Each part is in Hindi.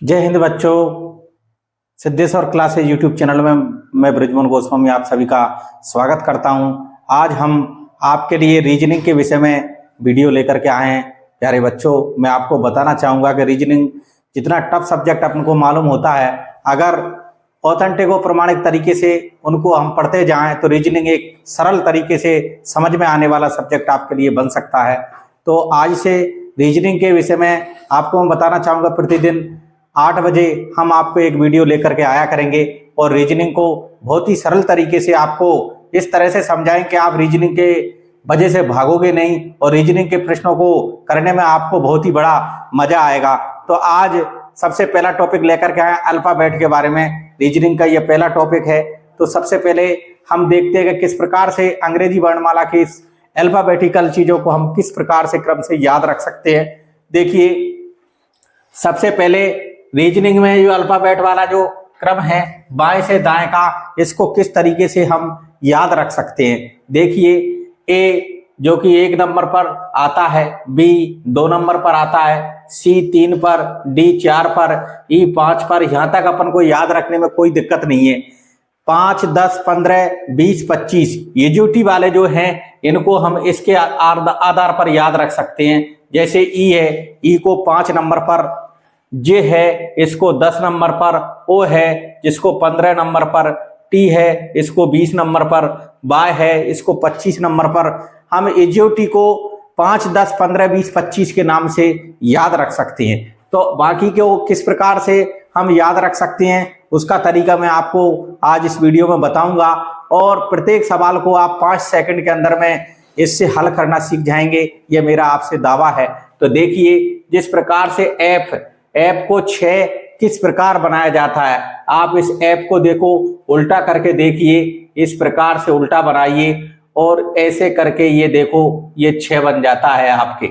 जय हिंद बच्चों। सिद्धेश्वर क्लासेज यूट्यूब चैनल में मैं बृजमोहन गोस्वामी आप सभी का स्वागत करता हूं। आज हम आपके लिए रीजनिंग के विषय में वीडियो लेकर के आए हैं। प्यारे बच्चों, मैं आपको बताना चाहूँगा कि रीजनिंग जितना टफ सब्जेक्ट अपन को मालूम होता है, अगर ऑथेंटिक और प्रमाणिक तरीके से उनको हम पढ़ते जाएं तो रीजनिंग एक सरल तरीके से समझ में आने वाला सब्जेक्ट आपके लिए बन सकता है। तो आज से रीजनिंग के विषय में आपको मैं बताना चाहूँगा, प्रतिदिन 8 बजे हम आपको एक वीडियो लेकर के आया करेंगे और रीजनिंग को बहुत ही सरल तरीके से आपको इस तरह से समझाएं कि आप रीजनिंग के वजह से भागोगे नहीं और रीजनिंग के प्रश्नों को करने में आपको बहुत ही बड़ा मजा आएगा। तो आज सबसे पहला टॉपिक लेकर के आए अल्फाबेट के बारे में। रीजनिंग का ये पहला टॉपिक है। तो सबसे पहले हम देखते हैं कि किस प्रकार से अंग्रेजी वर्णमाला की इस अल्फाबेटिकल चीजों को हम किस प्रकार से क्रम से याद रख सकते हैं। देखिए, सबसे पहले रीजनिंग में जो अल्फाबेट वाला जो क्रम है बाएं से दाएं का, इसको किस तरीके से हम याद रख सकते हैं। देखिए, ए जो कि 1 नंबर पर आता है, बी 2 नंबर पर आता है, सी 3 पर, डी 4 पर, ई 5 पर। यहां तक अपन को याद रखने में कोई दिक्कत नहीं है। 5, 10, 15, 20, 25 ये यूटी वाले जो हैं इनको हम इसके आधार पर याद रख सकते हैं। जैसे ई है, ई को 5 नंबर पर, जे है इसको 10 नंबर पर, ओ है जिसको 15 नंबर पर, टी है इसको 20 नंबर पर, बाय है इसको 25 नंबर पर। हम एजीओटी को 5, 10, 15, 20, 25 के नाम से याद रख सकते हैं। तो बाकी को किस प्रकार से हम याद रख सकते हैं उसका तरीका मैं आपको आज इस वीडियो में बताऊंगा और प्रत्येक सवाल को आप 5 सेकंड के अंदर में इससे हल करना सीख जाएंगे, यह मेरा आपसे दावा है। तो देखिए, जिस प्रकार से ऐप को 6 किस प्रकार बनाया जाता है, आप इस ऐप को देखो, उल्टा करके देखिए, इस प्रकार से उल्टा बनाइए और ऐसे करके ये देखो, ये 6 बन जाता है आपके।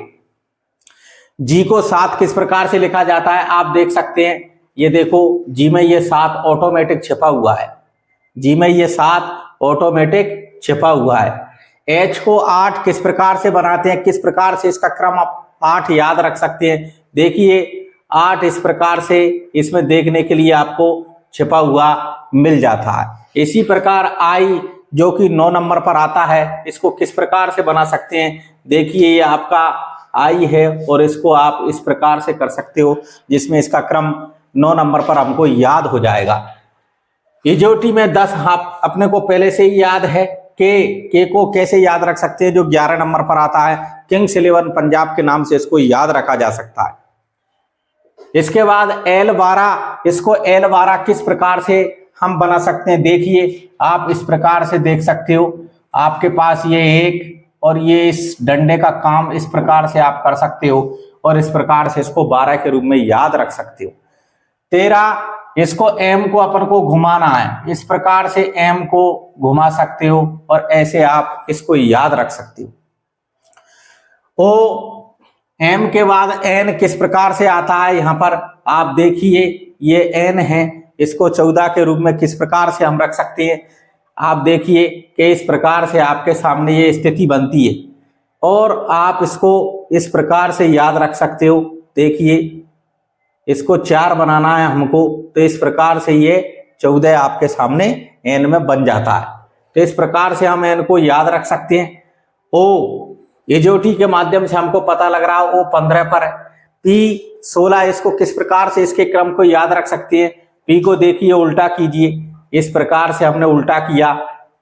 जी को 7 किस प्रकार से लिखा जाता है आप देख सकते हैं। ये देखो, जी में ये 7 ऑटोमेटिक छिपा हुआ है, जी में ये 7 ऑटोमेटिक छिपा हुआ है। एच को 8 किस प्रकार से बनाते हैं, किस प्रकार से इसका क्रम आप 8 याद रख सकते हैं। देखिए, 8 इस प्रकार से इसमें देखने के लिए आपको छिपा हुआ मिल जाता है। इसी प्रकार आई जो कि 9 नंबर पर आता है, इसको किस प्रकार से बना सकते हैं। देखिए, ये आपका आई है और इसको आप इस प्रकार से कर सकते हो जिसमें इसका क्रम 9 नंबर पर हमको याद हो जाएगा। इजोटी में 10 आप अपने को पहले से ही याद है। के को कैसे याद रख सकते हैं, जो 11 नंबर पर आता है, किंग्स 11 पंजाब के नाम से इसको याद रखा जा सकता है। इसके बाद L12, इसको L12 किस प्रकार से हम बना सकते हैं। देखिए, आप इस प्रकार से देख सकते हो, आपके पास ये एक और ये इस डंडे का काम इस प्रकार से आप कर सकते हो और इस प्रकार से इसको 12 के रूप में याद रख सकते हो। 13, इसको M को अपन को घुमाना है, इस प्रकार से M को घुमा सकते हो और ऐसे आप इसको याद रख सकते हो। ओ M के बाद N किस प्रकार से आता है, यहां पर आप देखिए, ये N है, इसको 14 के रूप में किस प्रकार से हम रख सकते हैं। आप देखिए कि इस प्रकार से आपके सामने ये स्थिति बनती है और आप इसको इस प्रकार से याद रख सकते हो। देखिए, इसको 4 बनाना है हमको, तो इस प्रकार से ये 14 आपके सामने N में बन जाता है। तो इस प्रकार से हम N को याद रख सकते हैं। ओ एजोटी के माध्यम से हमको पता लग रहा है वो 15 पर है। पी 16, इसको किस प्रकार से इसके क्रम को याद रख सकते हैं। पी को देखिए, उल्टा कीजिए, इस प्रकार से हमने उल्टा किया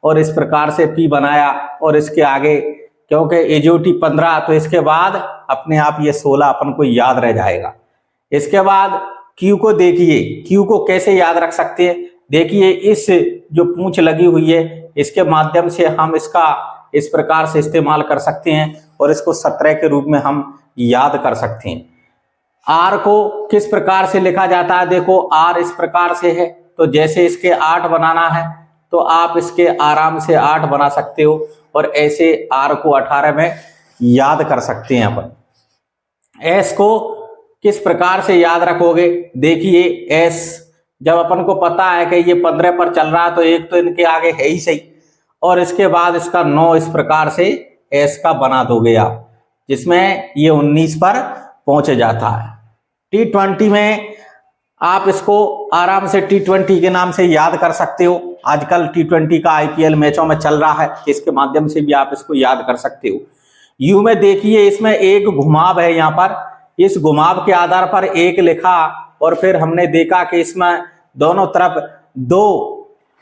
और इस प्रकार से पी बनाया और इसके आगे क्योंकि एजोटी 15 तो इसके बाद अपने आप ये 16 अपन को याद रह जाएगा। इसके बाद क्यू को देखिए, क्यू को कैसे याद रख सकते हैं। देखिए, इस जो पूंछ लगी हुई है इसके माध्यम से हम इसका इस प्रकार से इस्तेमाल कर सकते हैं और इसको 17 के रूप में हम याद कर सकते हैं। आर को किस प्रकार से लिखा जाता है। देखो, आर इस प्रकार से है, तो जैसे इसके 8 बनाना है तो आप इसके आराम से 8 बना सकते हो और ऐसे आर को 18 में याद कर सकते हैं अपन। एस को किस प्रकार से याद रखोगे। देखिए, एस जब अपन को पता है कि ये 15 पर चल रहा है तो एक तो इनके आगे है ही सही और इसके बाद इसका 9 इस प्रकार से एस का बना दोगे आप, जिसमें ये 19 पर पहुंच जाता है। T20 में आप इसको आराम से T20 के नाम से याद कर सकते हो। आजकल T20 का IPL मैचों में चल रहा है, इसके माध्यम से भी आप इसको याद कर सकते हो। यू में देखिए इसमें एक घुमाव है, यहाँ पर इस घुमाव के आधार पर एक लिखा और फिर हमने देखा कि इसमें दोनों तरफ दो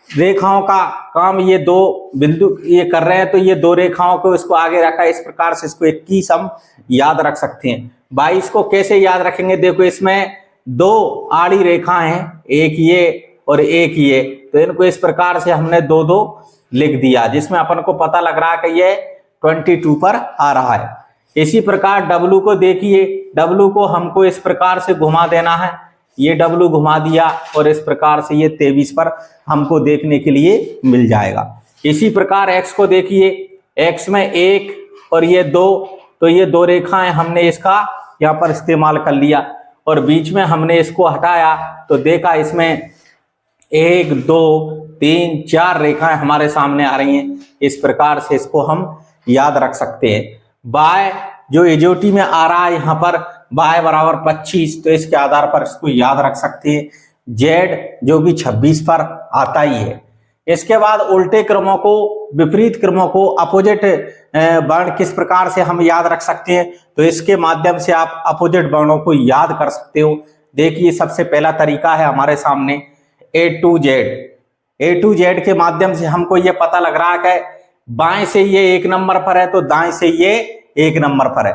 रेखाओं का काम, ये दो बिंदु ये कर रहे हैं, तो ये दो रेखाओं को इसको आगे रखा। इस प्रकार से इसको 21 हम याद रख सकते हैं। 22 को कैसे याद रखेंगे, देखो इसमें दो आड़ी रेखा हैं, एक ये और एक ये, तो इनको इस प्रकार से हमने दो दो लिख दिया, जिसमें अपन को पता लग रहा है कि ये 22 पर आ रहा है। इसी प्रकार W को देखिए, W को हमको इस प्रकार से घुमा देना है, ये W घुमा दिया और इस प्रकार से ये 23 पर हमको देखने के लिए मिल जाएगा। इसी प्रकार X को देखिए, X में 1 और ये 2, तो ये दो रेखाएं हमने इसका यहाँ पर इस्तेमाल कर लिया और बीच में हमने इसको हटाया तो देखा इसमें 1 2 3 4 रेखाएं हमारे सामने आ रही हैं। इस प्रकार से इसको हम याद रख सकते हैं। Y जो एजोटी में आ रहा है यहाँ पर y बराबर 25, तो इसके आधार पर इसको याद रख सकते हैं। Z जो कि 26 पर आता ही है। इसके बाद उल्टे क्रमों को, विपरीत क्रमों को, अपोजिट वर्ण किस प्रकार से हम याद रख सकते हैं, तो इसके माध्यम से आप अपोजिट वर्णों को याद कर सकते हो। देखिए सबसे पहला तरीका है हमारे सामने A to Z के माध्यम से हमको ये पता लग रहा है कि बाएं से ये 1 नंबर पर है तो दाएं से ये 1 नंबर पर है,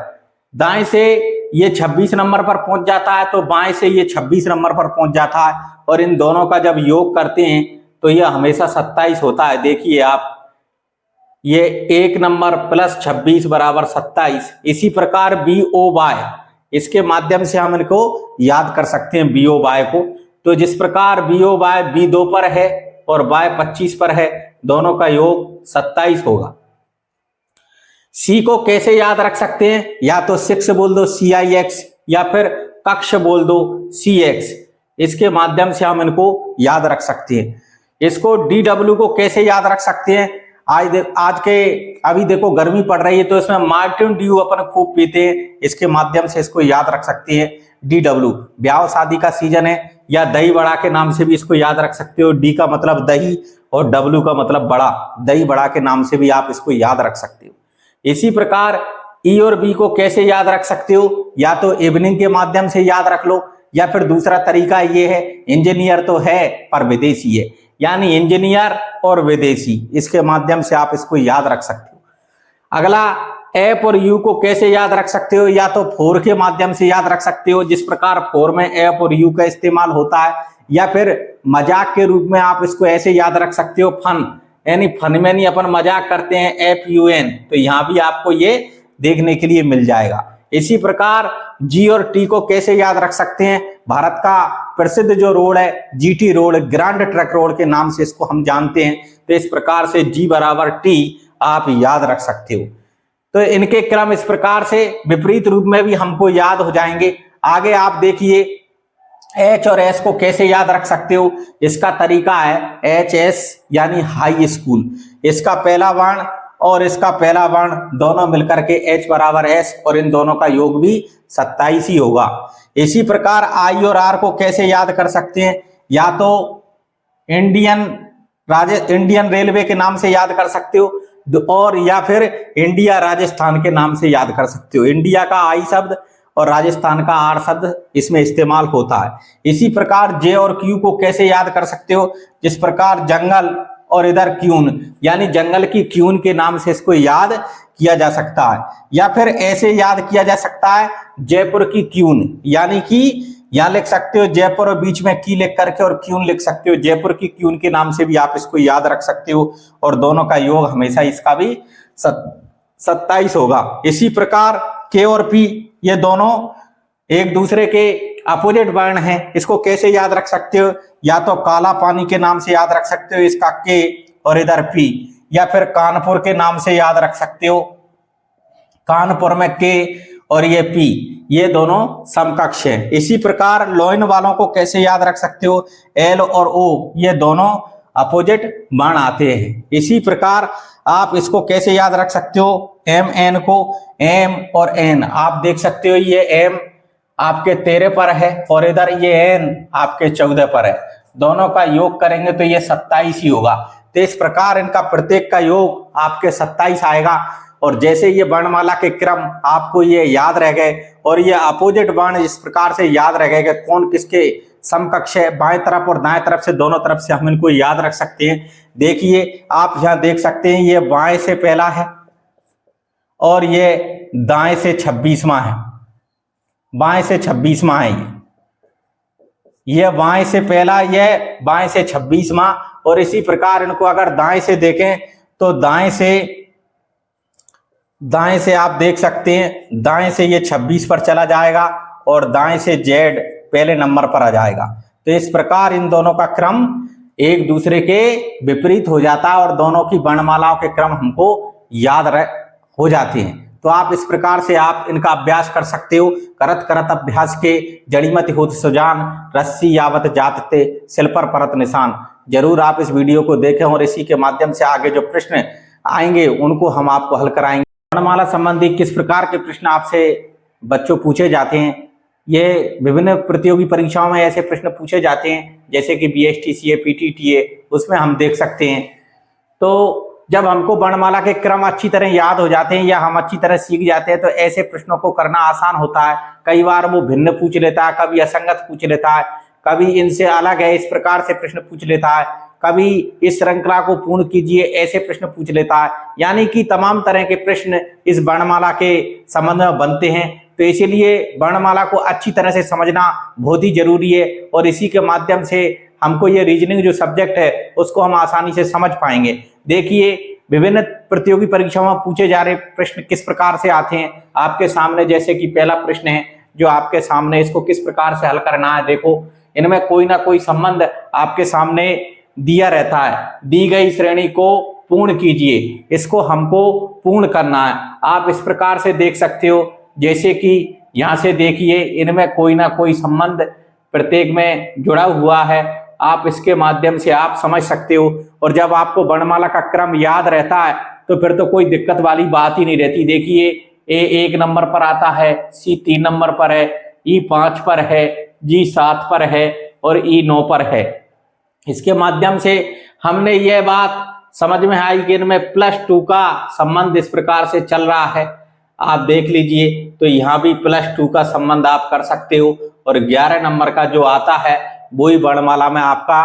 दाएं से ये 26 नंबर पर पहुंच जाता है तो बाएं से ये 26 नंबर पर पहुंच जाता है, और इन दोनों का जब योग करते हैं तो ये हमेशा 27 होता है। देखिए आप, ये 1 नंबर प्लस 26 बराबर 27। इसी प्रकार BOY, इसके माध्यम से हम इनको याद कर सकते हैं BOY को। तो जिस प्रकार BOY B2 पर है और Y 25 पर है, दोनों का योग 27 होगा। C को कैसे याद रख सकते हैं, या तो 6 बोल दो CIX या फिर कक्ष बोल दो CX, इसके माध्यम से हम इनको याद रख सकते हैं। इसको DW को कैसे याद रख सकते हैं, आज के अभी देखो गर्मी पड़ रही है तो इसमें मार्टिन ड्यू अपन खूब पीते हैं, इसके माध्यम से इसको याद रख सकते हैं। DW ब्याह शादी का सीजन है, या दही बड़ा के नाम से भी इसको याद रख सकते हो। D का मतलब दही और W का मतलब बड़ा, दही बड़ा के नाम से भी आप इसको याद रख सकते हो। इसी प्रकार E और B को कैसे याद रख सकते हो, या तो इवनिंग के माध्यम से याद रख लो, या फिर दूसरा तरीका ये है, इंजीनियर तो है पर विदेशी है, यानी इंजीनियर और विदेशी, इसके माध्यम से आप इसको याद रख सकते हो। अगला F और U को कैसे याद रख सकते हो, या तो 4 के माध्यम से याद रख सकते हो, जिस प्रकार 4 में F और U का इस्तेमाल होता है, या फिर मजाक के रूप में आप इसको ऐसे याद रख सकते हो, फन, यानी फन में नहीं अपन मजाक करते हैं FUN, तो यहाँ भी आपको ये देखने के लिए मिल जाएगा। इसी प्रकार G और T को कैसे याद रख सकते हैं, भारत का प्रसिद्ध जो रोड है GT road, grand truck road के नाम से इसको हम जानते हैं, तो इस प्रकार से G बराबर T आप याद रख सकते हो। तो इनके क्रम इस प्रकार से विपरीत रूप में भी हमको याद हो जाएंगे। आगे आप देखिए H और S को कैसे याद रख सकते हो, इसका तरीका है HS यानी हाई स्कूल, इसका पहला वर्ण और इसका पहला वर्ण दोनों मिलकर के H बराबर S, और इन दोनों का योग भी 27 ही होगा। इसी प्रकार I और R को कैसे याद कर सकते हैं, या तो इंडियन रेलवे के नाम से याद कर सकते हो, और या फिर इंडिया राजस्थान के नाम से याद कर सकते हो। इंडिया का I शब्द और राजस्थान का R शब्द इसमें इस्तेमाल होता है। इसी प्रकार J और Q को कैसे याद कर सकते हो, जिस प्रकार जंगल और इधर क्यून, यानी जंगल की क्यून के नाम से इसको याद किया जा सकता है, या फिर ऐसे याद किया जा सकता है जयपुर की क्यून, यानी कि यहां लिख सकते हो जयपुर और बीच में की लिख करके और क्यून लिख सकते हो, जयपुर की क्यून के नाम से भी आप इसको याद रख सकते हो, और दोनों का योग हमेशा इसका भी 27 होगा। इसी प्रकार K और P ये दोनों एक दूसरे के अपोजिट वर्ण हैं, इसको कैसे याद रख सकते हो, या तो काला पानी के नाम से याद रख सकते हो इसका K और इधर P, या फिर कानपुर के नाम से याद रख सकते हो, कानपुर में K और ये P, ये दोनों समकक्ष हैं। इसी प्रकार लोइन वालों को कैसे याद रख सकते हो, L और O ये दोनों अपोजिट वर्ण आते हैं। इसी प्रकार आप इसको कैसे याद रख सकते हो, M N को, M और N आप देख सकते हो, ये M आपके 13 पर है और इधर ये n आपके 14 पर है। दोनों का योग करेंगे तो ये 27 ही होगा। तो इस प्रकार इनका प्रत्येक का योग आपके 27 आएगा। और जैसे ये वर्णमाला के क्रम आपको ये याद रह गए और ये अपोजिट वर्ण इस प्रकार से याद रह गए कि कौन किसके समकक्ष है, बाएं तरफ और दाएं तरफ से दोनों तरफ से हम इनको याद रख सकते हैं। देखिए आप यहाँ देख सकते हैं ये बाएं से पहला है और ये दाएं से 26वां है। बाएं से 26वां है ये बाएं से पहला, ये बाएं से 26वां। और इसी प्रकार इनको अगर दाएं से देखें तो दाएं से आप देख सकते हैं, दाएं से ये 26 पर चला जाएगा और दाएं से जेड पहले नंबर पर आ जाएगा। तो इस प्रकार इन दोनों का क्रम एक दूसरे के विपरीत हो जाता है और दोनों की वर्णमालाओं के क्रम हमको याद हो जाते हैं। तो आप इस प्रकार से आप इनका अभ्यास कर सकते हो। करत करत अभ्यास के जड़ीमति होत सुजान, रस्सी यावत जातते सिल पर परत निशान। जरूर आप इस वीडियो को देखें और इसी के माध्यम से आगे जो प्रश्न आएंगे उनको हम आपको हल कराएंगे। वर्णमाला संबंधी किस प्रकार के प्रश्न आपसे बच्चों पूछे जाते हैं, ये विभिन्न प्रतियोगी परीक्षाओं में ऐसे प्रश्न पूछे जाते हैं जैसे कि BSTCA, PTTA, उसमें हम देख सकते हैं। तो जब हमको वर्णमाला के क्रम अच्छी तरह याद हो जाते हैं या हम अच्छी तरह सीख जाते हैं तो ऐसे प्रश्नों को करना आसान होता है। कई बार वो भिन्न पूछ लेता है, कभी असंगत पूछ लेता है, कभी इनसे अलग है इस प्रकार से प्रश्न पूछ लेता है, कभी इस श्रृंखला को पूर्ण कीजिए ऐसे प्रश्न पूछ लेता है। यानी कि तमाम तरह के प्रश्न इस वर्णमाला के संबंध में बनते हैं। तो इसीलिए वर्णमाला को अच्छी तरह से समझना बहुत ही जरूरी है और इसी के माध्यम से हमको ये रीजनिंग जो सब्जेक्ट है उसको हम आसानी से समझ पाएंगे। देखिए विभिन्न प्रतियोगी परीक्षाओं में पूछे जा रहे प्रश्न किस प्रकार से आते हैं आपके सामने। जैसे कि पहला प्रश्न है जो आपके सामने, इसको किस प्रकार से हल करना है। देखो इनमें कोई ना कोई संबंध आपके सामने दिया रहता है। दी गई श्रेणी को पूर्ण कीजिए, इसको हमको पूर्ण करना है। आप इस प्रकार से देख सकते हो, जैसे कि यहाँ से देखिए इनमें कोई ना कोई संबंध प्रत्येक में जुड़ा हुआ है। आप इसके माध्यम से आप समझ सकते हो। और जब आपको वर्णमाला का क्रम याद रहता है तो फिर तो कोई दिक्कत वाली बात ही नहीं रहती। देखिए A 1 नंबर पर आता है, C 3 नंबर पर है, E 5 पर है, G 7 पर है और E 9 पर है। इसके माध्यम से हमने यह बात समझ में आई कि इनमें +2 का संबंध इस प्रकार से चल रहा है। आप देख लीजिए तो यहाँ भी +2 का संबंध आप कर सकते हो और 11 नंबर का जो आता है वही वर्णमाला में आपका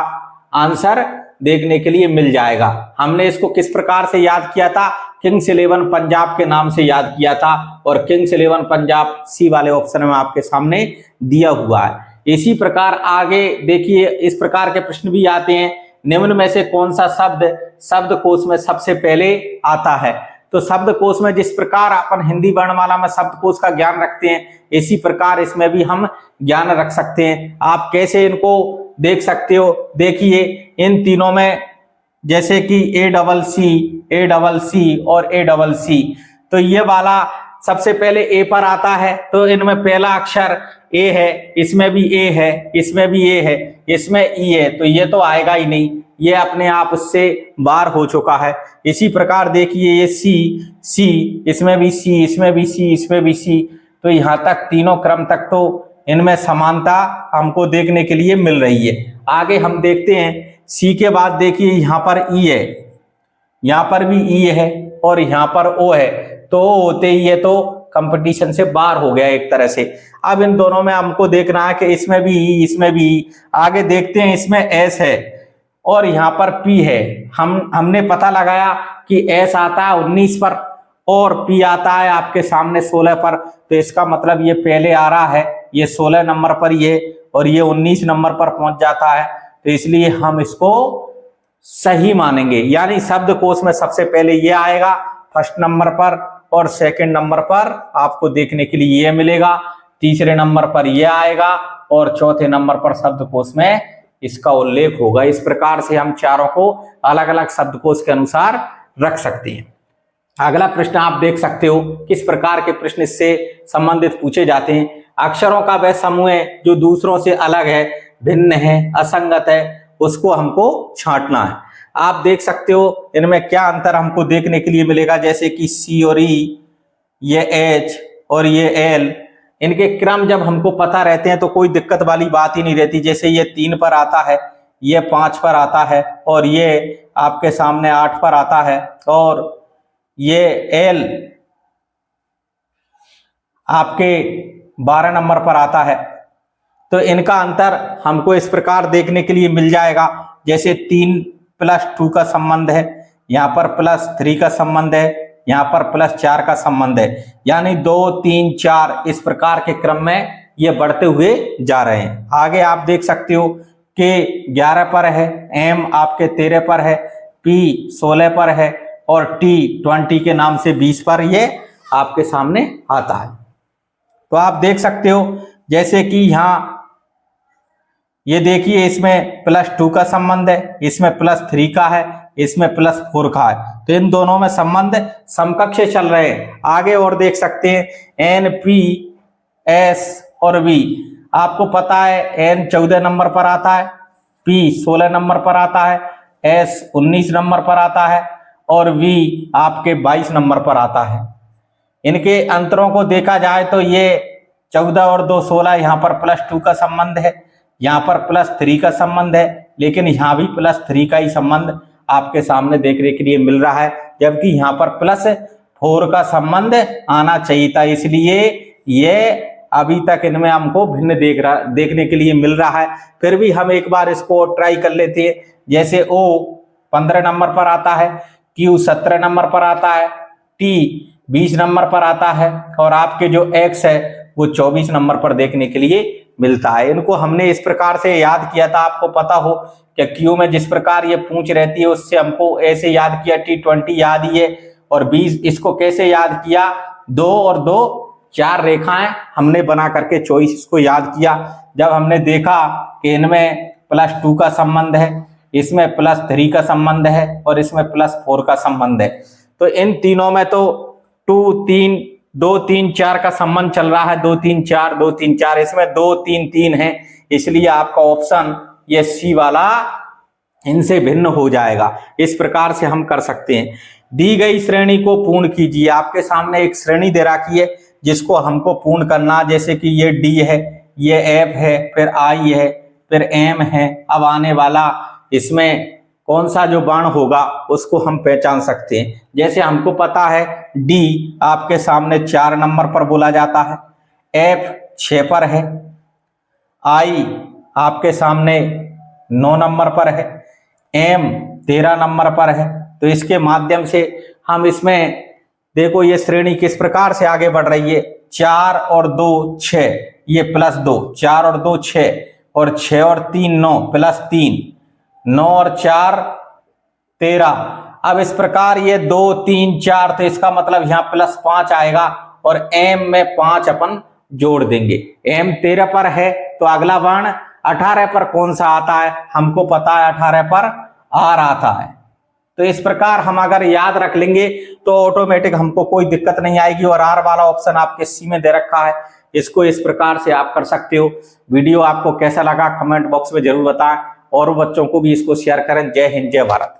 आंसर देखने के लिए मिल जाएगा। हमने इसको किस प्रकार से याद किया था, किंग्स 11 पंजाब के नाम से याद किया था और किंग्स 11 पंजाब सी वाले ऑप्शन में आपके सामने दिया हुआ है। इसी प्रकार आगे देखिए इस प्रकार के प्रश्न भी आते हैं। निम्न में से कौन सा शब्द शब्दकोश में सबसे पहले आता है। तो शब्दकोश में जिस प्रकार अपन हिंदी वर्णमाला में शब्दकोश का ज्ञान रखते हैं इसी प्रकार इसमें भी हम ज्ञान रख सकते हैं। आप कैसे इनको देख सकते हो, देखिए इन तीनों में जैसे कि ACC और ACC, तो ये वाला सबसे पहले A पर आता है। तो इनमें पहला अक्षर A है, इसमें भी A है, इसमें भी A है, इसमें E है, तो ये तो आएगा ही नहीं, ये अपने आप उससे बाहर हो चुका है। इसी प्रकार देखिए ये C, इसमें भी C, इसमें भी C, इसमें भी C, तो यहाँ तक तीनों क्रम तक तो इनमें समानता हमको देखने के लिए मिल रही है। आगे हम देखते हैं C के बाद देखिए यहाँ पर E है, यहाँ पर भी E है और यहाँ पर O है। तो होते ही ये तो कंपटीशन से बाहर हो गया एक तरह से। अब इन दोनों में हमको देखना है कि इसमें भी E, इसमें भी E। आगे देखते हैं इसमें S है और यहाँ पर P है। हमने पता लगाया कि S आता है 19 पर और P आता है आपके सामने 16 पर। तो इसका मतलब ये पहले आ रहा है, ये 16 नंबर पर ये और ये 19 नंबर पर पहुंच जाता है। तो इसलिए हम इसको सही मानेंगे। यानी शब्दकोश में सबसे पहले ये आएगा फर्स्ट नंबर पर और सेकंड नंबर पर आपको देखने के लिए ये मिलेगा, तीसरे नंबर पर ये आएगा और चौथे नंबर पर शब्दकोश में इसका उल्लेख होगा। इस प्रकार से हम चारों को अलग अलग शब्दकोश के अनुसार रख सकते हैं। अगला प्रश्न आप देख सकते हो किस प्रकार के प्रश्न इससे संबंधित पूछे जाते हैं। अक्षरों का वह समूह है जो दूसरों से अलग है, भिन्न है, असंगत है, उसको हमको छांटना है। आप देख सकते हो इनमें क्या अंतर हमको देखने के लिए मिलेगा। जैसे कि C और E, ये H और ये L, इनके क्रम जब हमको पता रहते हैं तो कोई दिक्कत वाली बात ही नहीं रहती। जैसे ये 3 पर आता है, ये 5 पर आता है, और ये आपके सामने 8 पर आता है, और ये एल आपके 12 नंबर पर आता है। तो इनका अंतर हमको इस प्रकार देखने के लिए मिल जाएगा, जैसे 3 + 2 का संबंध है, यहाँ पर +3 का संबंध है, यहाँ पर +4 का संबंध है, यानी 2 3 4 इस प्रकार के क्रम में ये बढ़ते हुए जा रहे हैं। आगे आप देख सकते हो कि 11 पर है, M आपके 13 पर है, P 16 पर है, और T 20 के नाम से 20 पर ये आपके सामने आता है। तो आप देख सकते हो जैसे कि यहाँ ये देखिए, इसमें +2 का संबंध है, इसमें +3 का है, इसमें +4 का है। तो इन दोनों में संबंध समकक्ष चल रहे हैं। आगे और देख सकते हैं N P S और V। आपको पता है N 14 नंबर पर आता है, P 16 नंबर पर आता है, S 19 नंबर पर आता है, और V आपके 22 नंबर पर आता है। इनके अंतरों को देखा जाए तो ये 14 और 2 16, यहाँ पर +2 का संबंध है, यहाँ पर +3 का संबंध है, लेकिन यहाँ भी +3 का ही संबंध आपके सामने देखने के लिए मिल रहा है, जबकि यहाँ पर +4 का संबंध आना चाहिए था। इसलिए ये अभी तक इनमें हमको भिन्न देखने के लिए मिल रहा है। फिर भी हम एक बार इसको ट्राई कर लेते हैं। जैसे O 15 नंबर पर आता है, Q 17 नंबर पर आता है, T 20 नंबर पर आता है, और आपके जो X है वो 24 नंबर पर देखने के लिए मिलता है। इनको हमने इस प्रकार से याद किया था। आपको पता हो कि Q में जिस प्रकार ये पूंछ रहती है उससे हमको ऐसे याद किया, T20 याद ही है, और 20 इसको कैसे याद किया, 2 और 2 4 रेखाएं हमने बना करके 24 इसको याद किया। जब हमने देखा कि इनमें +2 का संबंध है, इसमें +3 का संबंध है, और इसमें +4 का संबंध है, तो इन तीनों में तो 2 3 4 का संबंध चल रहा है। 2 3 4 2 3 4, इसमें 2 3 3 है, इसलिए आपका ऑप्शन ये C वाला इनसे भिन्न हो जाएगा। इस प्रकार से हम कर सकते हैं। दी गई श्रेणी को पूर्ण कीजिए। आपके सामने एक श्रेणी दे रखी है जिसको हमको पूर्ण करना, जैसे कि ये D है, ये F है, फिर I है, फिर M है। अब आने वाला इसमें कौन सा जो बाण होगा उसको हम पहचान सकते हैं। जैसे हमको पता है D आपके सामने 4 नंबर पर बोला जाता है, F 6 पर है, I आपके सामने 9 नंबर पर है, M 13 नंबर पर है। तो इसके माध्यम से हम इसमें देखो ये श्रेणी किस प्रकार से आगे बढ़ रही है। 4 और 2 6, ये +2, 4 और 2 6, और 6 और 3 9, +3, 9 और 4 13। अब इस प्रकार ये 2 3 4, तो इसका मतलब यहाँ +5 आएगा, और M में 5 अपन जोड़ देंगे। M 13 पर है तो अगला बाण 18 पर कौन सा आता है, हमको पता है 18 पर R आता है। तो इस प्रकार हम अगर याद रख लेंगे तो ऑटोमेटिक हमको कोई दिक्कत नहीं आएगी। और R वाला ऑप्शन आपके C में दे रखा है, इसको इस प्रकार से आप कर सकते हो। वीडियो आपको कैसा लगा कमेंट बॉक्स में जरूर बताएं, और बच्चों को भी इसको शेयर करें। जय हिंद, जय भारत।